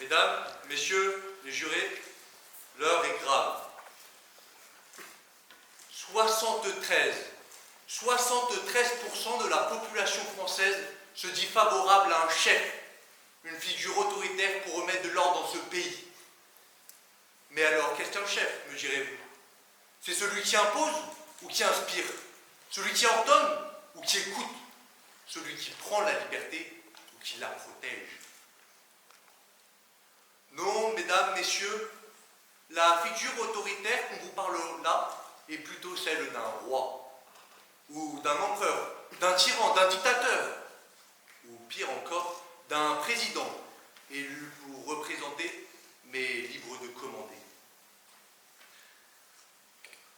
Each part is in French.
Mesdames, Messieurs les jurés, l'heure est grave. 73% de la population française se dit favorable à un chef, une figure autoritaire pour remettre de l'ordre dans ce pays. Mais alors, qu'est-ce qu'un chef, me direz-vous? C'est celui qui impose ou qui inspire? Celui qui ordonne ou qui écoute? Celui qui prend la liberté ou qui la protège? Non, mesdames, messieurs, la figure autoritaire qu'on vous parle là est plutôt celle d'un roi, ou d'un empereur, d'un tyran, d'un dictateur, ou pire encore, d'un président, élu pour représenter, mais libre de commander.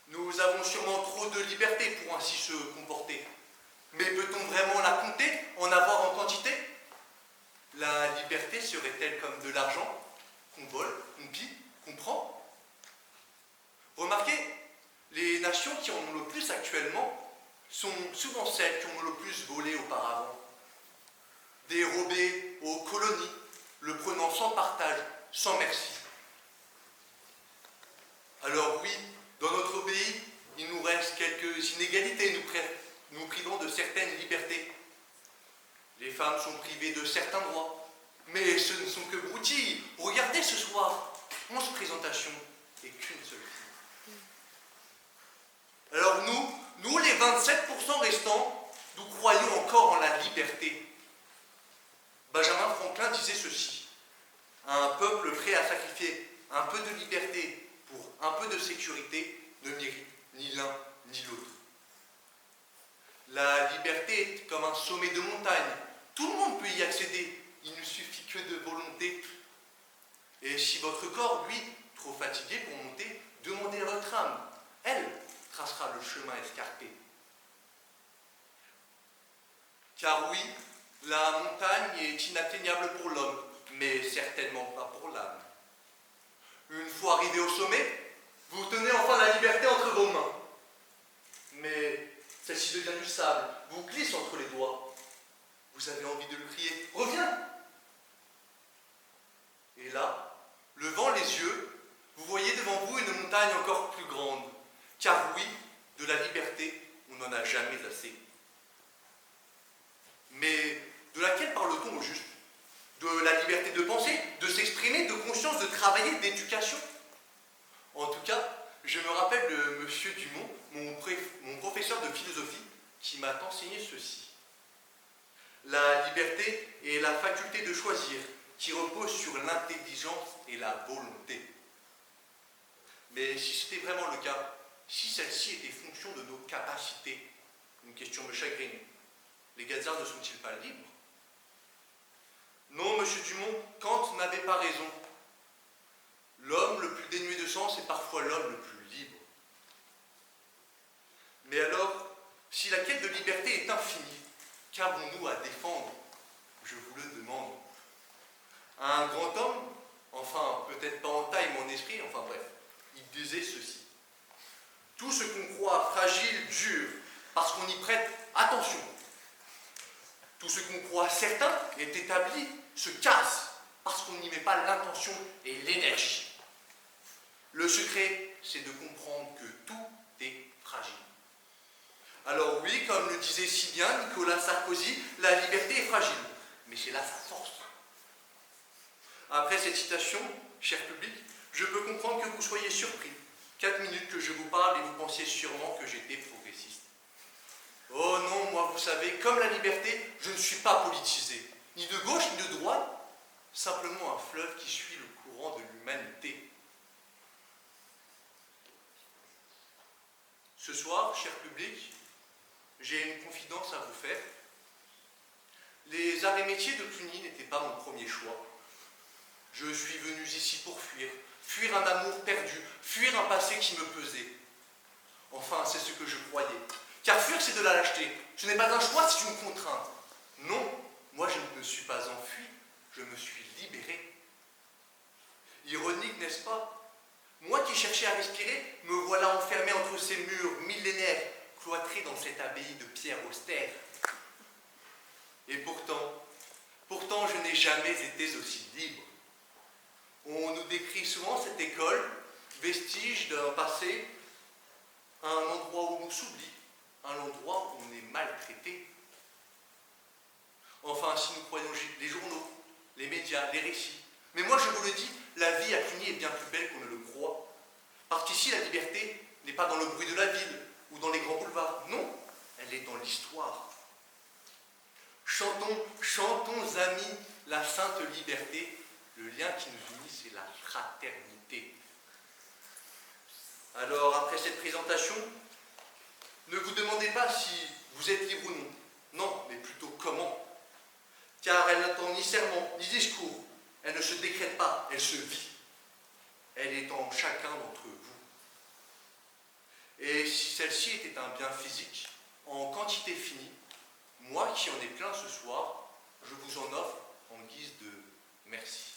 Nous avons sûrement trop de liberté pour ainsi se comporter, mais peut-on vraiment la compter, en avoir en quantité? La liberté serait-elle comme de l'argent qu'on vole, qu'on pille, qu'on prend? Remarquez, les nations qui en ont le plus actuellement sont souvent celles qui en ont le plus volé auparavant. Dérobées aux colonies, le prenant sans partage, sans merci. Alors oui, dans notre pays, il nous reste quelques inégalités, nous privons de certaines libertés. Les femmes sont privées de certains droits, mais ce ne sont que broutilles. Regardez ce soir, 11 présentations et qu'une seule fille. Alors nous les 27% restants, nous croyons encore en la liberté. Benjamin Franklin disait ceci: un peuple prêt à sacrifier un peu de liberté pour un peu de sécurité ne mérite ni l'un ni l'autre. La liberté est comme un sommet de montagne. Tout le monde peut y accéder, il ne suffit que de volonté. Et si votre corps, lui, trop fatigué pour monter, demandez à votre âme. Elle tracera le chemin escarpé. Car oui, la montagne est inatteignable pour l'homme, mais certainement pas pour l'âme. Une fois arrivé au sommet, vous tenez enfin la liberté entre vos mains. Mais celle-ci devient du sable, vous glisse entre les doigts. Vous avez envie de lui crier « Reviens !» Et là, levant les yeux, vous voyez devant vous une montagne encore plus grande. Car oui, de la liberté, on n'en a jamais assez. Mais de laquelle parle-t-on au juste? De la liberté de penser, de s'exprimer, de conscience, de travailler, d'éducation? En tout cas, je me rappelle de M. Dumont, mon professeur de philosophie, qui m'a enseigné ceci. La liberté est la faculté de choisir, qui repose sur l'intelligence et la volonté. Mais si c'était vraiment le cas, si celle-ci était fonction de nos capacités, une question me chagrine. Les gazards ne sont-ils pas libres? Non, monsieur Dumont, Kant n'avait pas raison. L'homme le plus dénué de sens est parfois l'homme le plus libre. Mais alors, si la quête de liberté est infinie, qu'avons-nous à défendre? Je vous le demande. Un grand homme, enfin peut-être pas en taille mais en esprit, enfin bref, il disait ceci: tout ce qu'on croit fragile dure parce qu'on y prête attention. Tout ce qu'on croit certain est établi se casse parce qu'on n'y met pas l'intention et l'énergie. Le secret, c'est de comprendre que tout est fragile. Alors oui, comme le disait si bien Nicolas Sarkozy, la liberté est fragile, mais c'est là sa force. Après cette citation, cher public, je peux comprendre que vous soyez surpris. 4 minutes que je vous parle et vous pensiez sûrement que j'étais progressiste. Oh non, moi, vous savez, comme la liberté, je ne suis pas politisé, ni de gauche ni de droite, simplement un fleuve qui suit le courant de l'humanité. Ce soir, cher public, j'ai une confidence à vous faire. Les arts et métiers de Cluny n'étaient pas mon premier choix. Je suis venu ici pour fuir un amour perdu, fuir un passé qui me pesait. Enfin, c'est ce que je croyais. Car fuir, c'est de la lâcheté. Ce n'est pas un choix, c'est une contrainte. Non, moi je ne me suis pas enfui, je me suis libéré. Ironique, n'est-ce pas? Moi qui cherchais à respirer, me voilà enfermé entre ces murs millénaires, cloîtré dans cette abbaye de pierre austère. Et pourtant, je n'ai jamais été aussi libre. décrit souvent cette école, vestige d'un passé, un endroit où on s'oublie, un endroit où on est maltraité. Enfin, si nous croyons les journaux, les médias, les récits. Mais moi, je vous le dis, la vie à Cluny est bien plus belle qu'on ne le croit. Parce qu'ici, la liberté n'est pas dans le bruit de la ville ou dans les grands boulevards. Non, elle est dans l'histoire. Chantons, chantons, amis, la sainte liberté. Le lien qui nous unit, c'est la fraternité. Alors, après cette présentation, ne vous demandez pas si vous êtes libre ou non. Non, mais plutôt comment. Car elle n'attend ni serment, ni discours. Elle ne se décrète pas, elle se vit. Elle est en chacun d'entre vous. Et si celle-ci était un bien physique, en quantité finie, moi qui en ai plein ce soir, je vous en offre en guise de merci.